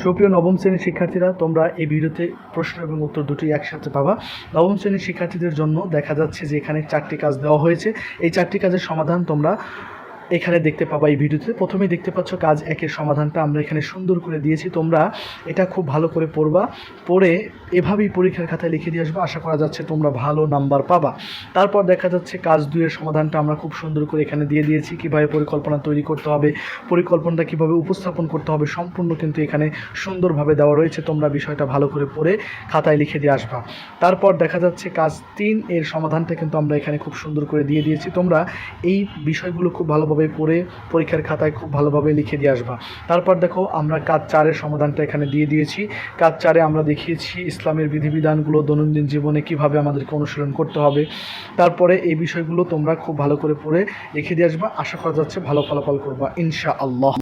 সুপ্রিয় নবম শ্রেণীর শিক্ষার্থীরা, তোমরা এই ভিডিওতে প্রশ্ন এবং উত্তর দুটোই একসাথে পাবা। নবম শ্রেণীর শিক্ষার্থীদের জন্য দেখা যাচ্ছে যে এখানে 4টি কাজ দেওয়া হয়েছে। এই 4টি কাজের সমাধান তোমরা এখানে দেখতে পাবা। এই ভিডিওতে প্রথমেই দেখতে পাচ্ছ কাজ 1-এর সমাধানটা আমরা এখানে সুন্দর করে দিয়েছি। তোমরা এটা খুব ভালো করে পড়বা, পড়ে এভাবেই পরীক্ষার খাতায় লিখে দিয়ে আসবে। আশা করা যাচ্ছে তোমরা ভালো নাম্বার পাবা। তারপর দেখা যাচ্ছে কাজ 2-এর সমাধানটা আমরা খুব সুন্দর করে এখানে দিয়ে দিয়েছি। কীভাবে পরিকল্পনা তৈরি করতে হবে, পরিকল্পনাটা কীভাবে উপস্থাপন করতে হবে, সম্পূর্ণ কিন্তু এখানে সুন্দরভাবে দেওয়া রয়েছে। তোমরা বিষয়টা ভালো করে পড়ে খাতায় লিখে দিয়ে আসবা। তারপর দেখা যাচ্ছে কাজ 3-এর সমাধানটা কিন্তু আমরা এখানে খুব সুন্দর করে দিয়ে দিয়েছি। তোমরা এই বিষয়গুলো খুব ভালোভাবে পড়ে পরীক্ষার খাতায় খুব ভালোভাবে লিখে দিয়ে আসবা। তারপর দেখো আমরা কাজ 4-এর সমাধানটা এখানে দিয়ে দিয়েছি। কাজ 4-এ আমরা দেখিয়েছি ইসলামের বিধিবিধানগুলো দৈনন্দিন জীবনে কিভাবে আমাদেরকে অনুসরণ করতে হবে। তারপরে এই বিষয়গুলো তোমরা খুব ভালো করে পড়ে লিখে দিয়ে আসবা। আশা করা যাচ্ছে ভালো ফলাফল করবা ইনশাআল্লাহ।